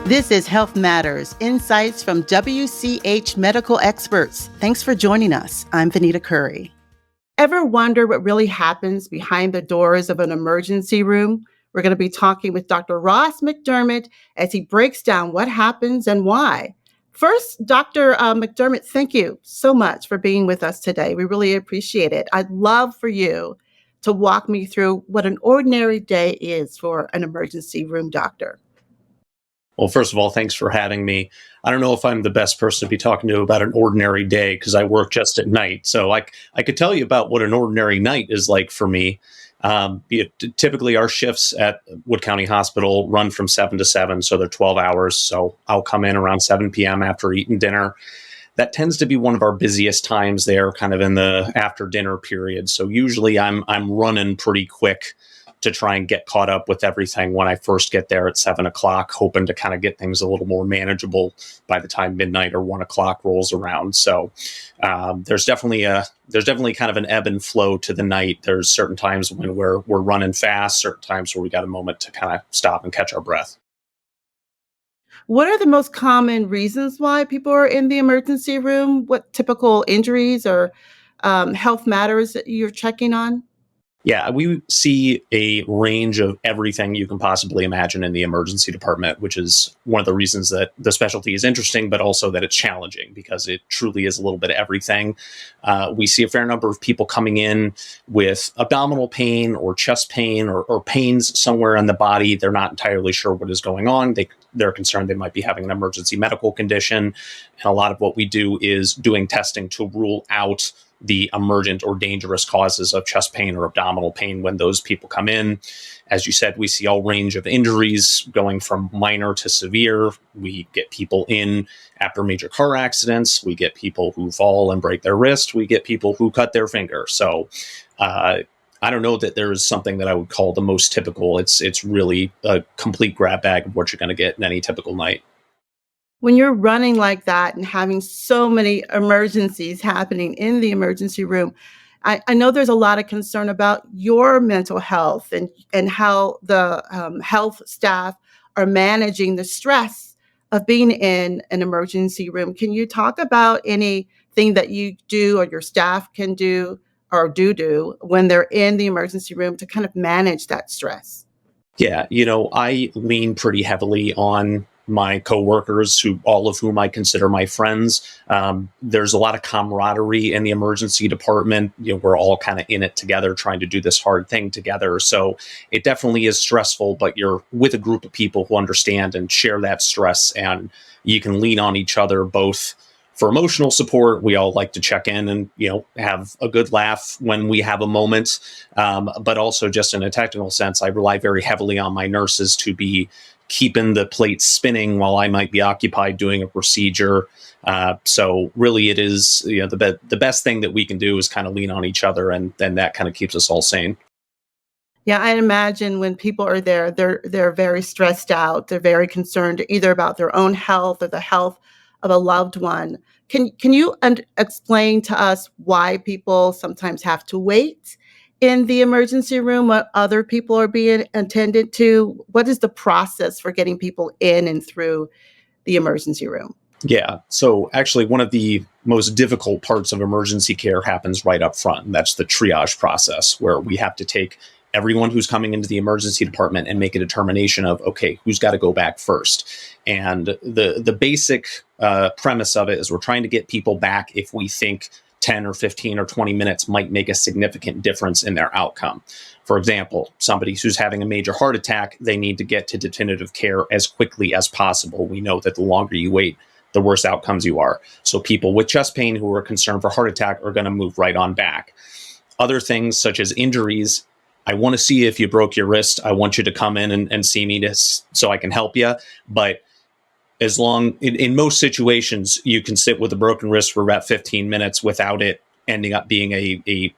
This is Health Matters, insights from WCH medical experts. Thanks for joining us. I'm Vanita Curry. Ever wonder what really happens behind the doors of an emergency room? We're going to be talking with Dr. Ross McDermott as he breaks down what happens and why. First, Dr. McDermott, thank you so much for being with us today. We really appreciate it. I'd love for you to walk me through what an ordinary day is for an emergency room doctor. Well, first of all, thanks for having me. I don't know if I'm the best person to be talking to about an ordinary day because I work just at night. So I could tell you about what an ordinary night is like for me. Typically, our shifts at Wood County Hospital run from 7 to 7, so they're 12 hours. So I'll come in around 7 p.m. after eating dinner. That tends to be one of our busiest times there, kind of in the after dinner period. So usually I'm running pretty quick to try and get caught up with everything when I first get there at 7 o'clock, hoping to kind of get things a little more manageable by the time midnight or 1 o'clock rolls around. So there's definitely kind of an ebb and flow to the night. There's certain times when we're running fast, certain times where we got a moment to kind of stop and catch our breath. What are the most common reasons why people are in the emergency room? What typical injuries or health matters that you're checking on? Yeah, we see a range of everything you can possibly imagine in the emergency department, which is one of the reasons that the specialty is interesting, but also that it's challenging because it truly is a little bit of everything. We see a fair number of people coming in with abdominal pain or chest pain or pains somewhere in the body. They're not entirely sure what is going on. They're concerned they might be having an emergency medical condition. And a lot of what we do is doing testing to rule out the emergent or dangerous causes of chest pain or abdominal pain when those people come in. As you said, we see all range of injuries going from minor to severe. We get people in after major car accidents. We get people who fall and break their wrist. We get people who cut their finger. So I don't know that there is something that I would call the most typical. It's really a complete grab bag of what you're going to get in any typical night. When you're running like that and having so many emergencies happening in the emergency room, I know there's a lot of concern about your mental health and how the health staff are managing the stress of being in an emergency room. Can you talk about anything that you do or your staff can do or do when they're in the emergency room to kind of manage that stress? Yeah, I lean pretty heavily on my coworkers, all of whom I consider my friends. There's a lot of camaraderie in the emergency department. We're all kind of in it together, trying to do this hard thing together. So it definitely is stressful, but you're with a group of people who understand and share that stress, and you can lean on each other both for emotional support. We all like to check in and, have a good laugh when we have a moment. But also just in a technical sense, I rely very heavily on my nurses to be keeping the plates spinning while I might be occupied doing a procedure. So really it is, the best thing that we can do is kind of lean on each other, and then that kind of keeps us all sane. Yeah, I imagine when people are there, they're very stressed out. They're very concerned either about their own health or the health of a loved one. Can you explain to us why people sometimes have to wait in the emergency room when other people are being attended to? What is the process for getting people in and through the emergency room? Yeah. So actually, one of the most difficult parts of emergency care happens right up front. And that's the triage process, where we have to take everyone who's coming into the emergency department and make a determination of, okay, who's got to go back first. And the basic premise of it is we're trying to get people back if we think 10 or 15 or 20 minutes might make a significant difference in their outcome. For example, somebody who's having a major heart attack, they need to get to definitive care as quickly as possible. We know that the longer you wait, the worse outcomes you are. So people with chest pain who are concerned for heart attack are going to move right on back. Other things such as injuries, I want to see if you broke your wrist. I want you to come in and see me so I can help you. But in most situations, you can sit with a broken wrist for about 15 minutes without it ending up being a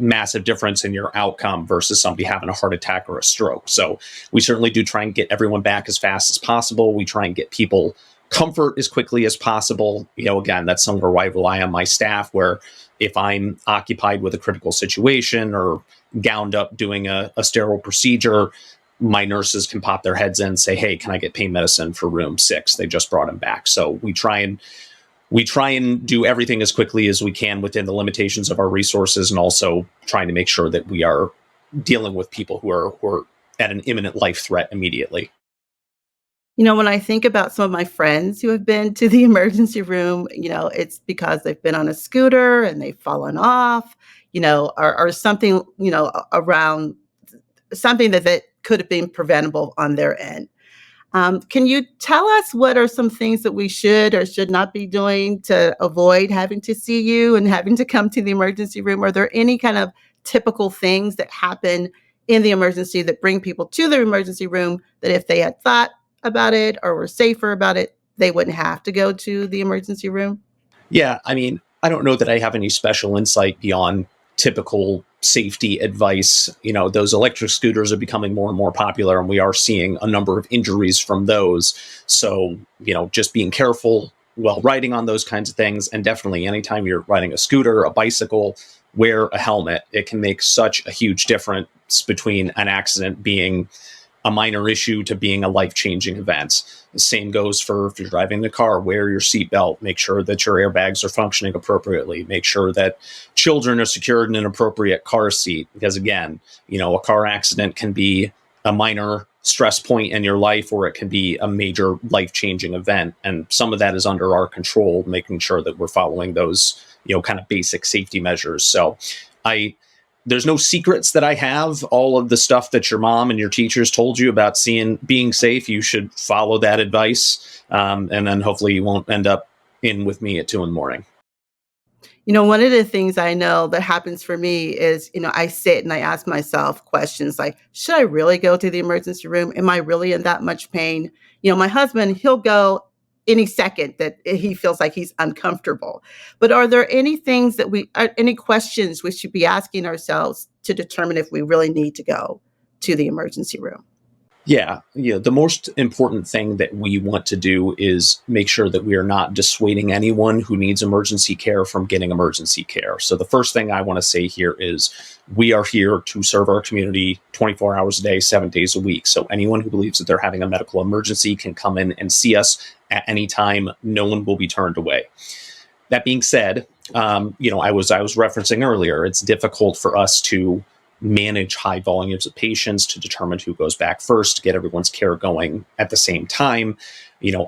massive difference in your outcome versus somebody having a heart attack or a stroke. So we certainly do try and get everyone back as fast as possible. We try and get people comfort as quickly as possible. Again, that's somewhere where I rely on my staff, where if I'm occupied with a critical situation or gowned up doing a sterile procedure, my nurses can pop their heads in and say, hey, can I get pain medicine for room 6? They just brought him back. So we try and do everything as quickly as we can within the limitations of our resources, and also trying to make sure that we are dealing with people who are at an imminent life threat immediately. When I think about some of my friends who have been to the emergency room, it's because they've been on a scooter and they've fallen off, or something, around something that could have been preventable on their end. Can you tell us what are some things that we should or should not be doing to avoid having to see you and having to come to the emergency room? Are there any kind of typical things that happen in the emergency that bring people to the emergency room that if they had thought about it or were safer about it, they wouldn't have to go to the emergency room? Yeah, I mean, I don't know that I have any special insight beyond typical safety advice. Those electric scooters are becoming more and more popular, and we are seeing a number of injuries from those. So, just being careful while riding on those kinds of things. And definitely anytime you're riding a scooter, a bicycle, wear a helmet. It can make such a huge difference between an accident being a minor issue to being a life-changing event. The same goes for if you're driving the car, wear your seatbelt, make sure that your airbags are functioning appropriately, make sure that children are secured in an appropriate car seat. Because again, a car accident can be a minor stress point in your life, or it can be a major life-changing event. And some of that is under our control, making sure that we're following those, kind of basic safety measures. So there's no secrets that I have. All of the stuff that your mom and your teachers told you about being safe, you should follow that advice. And then hopefully you won't end up in with me at 2 a.m. One of the things I know that happens for me is, I sit and I ask myself questions like, should I really go to the emergency room? Am I really in that much pain? My husband, he'll go any second that he feels like he's uncomfortable. But are there any things any questions we should be asking ourselves to determine if we really need to go to the emergency room? Yeah, the most important thing that we want to do is make sure that we are not dissuading anyone who needs emergency care from getting emergency care. So the first thing I want to say here is we are here to serve our community 24 hours a day, 7 days a week. So anyone who believes that they're having a medical emergency can come in and see us at any time. No one will be turned away. That being said, I was referencing earlier, it's difficult for us to manage high volumes of patients, to determine who goes back first, to get everyone's care going at the same time.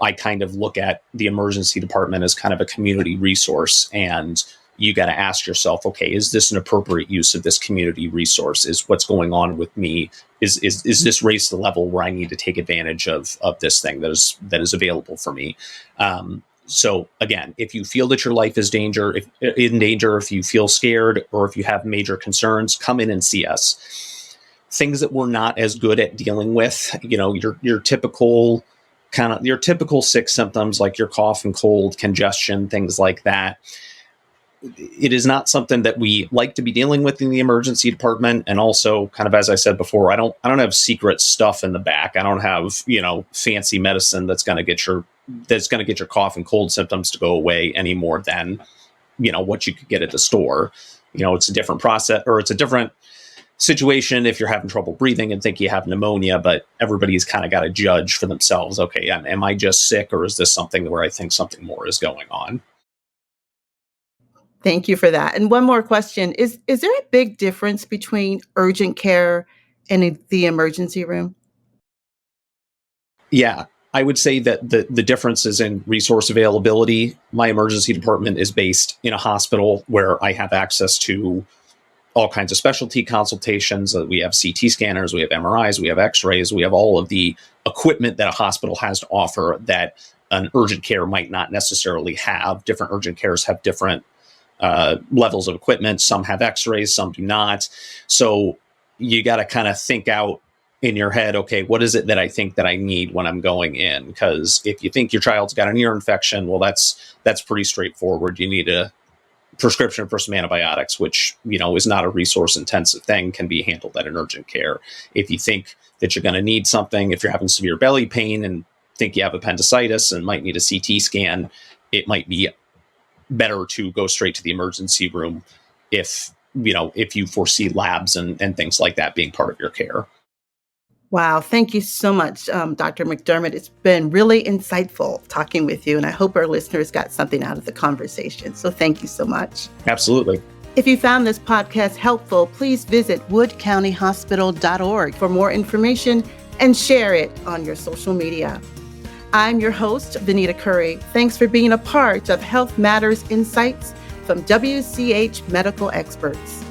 I kind of look at the emergency department as kind of a community resource, and you got to ask yourself, okay, is this an appropriate use of this community resource? Is what's going on with me, is this raised to the level where I need to take advantage of this thing that is available for me? So again, if you feel that your life is in danger, if you feel scared, or if you have major concerns, come in and see us. Things that we're not as good at dealing with, your typical sick symptoms like your cough and cold, congestion, things like that. It is not something that we like to be dealing with in the emergency department. And also, kind of as I said before, I don't have secret stuff in the back. I don't have, fancy medicine that's going to get your cough and cold symptoms to go away any more than, what you could get at the store. It's a different process, or it's a different situation if you're having trouble breathing and think you have pneumonia, but everybody's kind of got to judge for themselves. Okay, am I just sick, or is this something where I think something more is going on? Thank you for that. And one more question. Is there a big difference between urgent care and the emergency room? Yeah, I would say that the difference is in resource availability. My emergency department is based in a hospital where I have access to all kinds of specialty consultations. We have CT scanners, we have MRIs, we have X-rays, we have all of the equipment that a hospital has to offer that an urgent care might not necessarily have. Different urgent cares have different levels of equipment. Some have X-rays, some do not. So you got to kind of think out in your head, okay, what is it that I think that I need when I'm going in? Because if you think your child's got an ear infection, well, that's pretty straightforward. You need a prescription for some antibiotics, which, is not a resource intensive thing, can be handled at an urgent care. If you think that you're going to need something, if you're having severe belly pain and think you have appendicitis and might need a CT scan, it might be better to go straight to the emergency room if you foresee labs and things like that being part of your care. Wow. Thank you so much, Dr. McDermott. It's been really insightful talking with you, and I hope our listeners got something out of the conversation. So thank you so much. Absolutely. If you found this podcast helpful, please visit woodcountyhospital.org for more information and share it on your social media. I'm your host, Vanita Curry. Thanks for being a part of Health Matters Insights from WCH Medical Experts.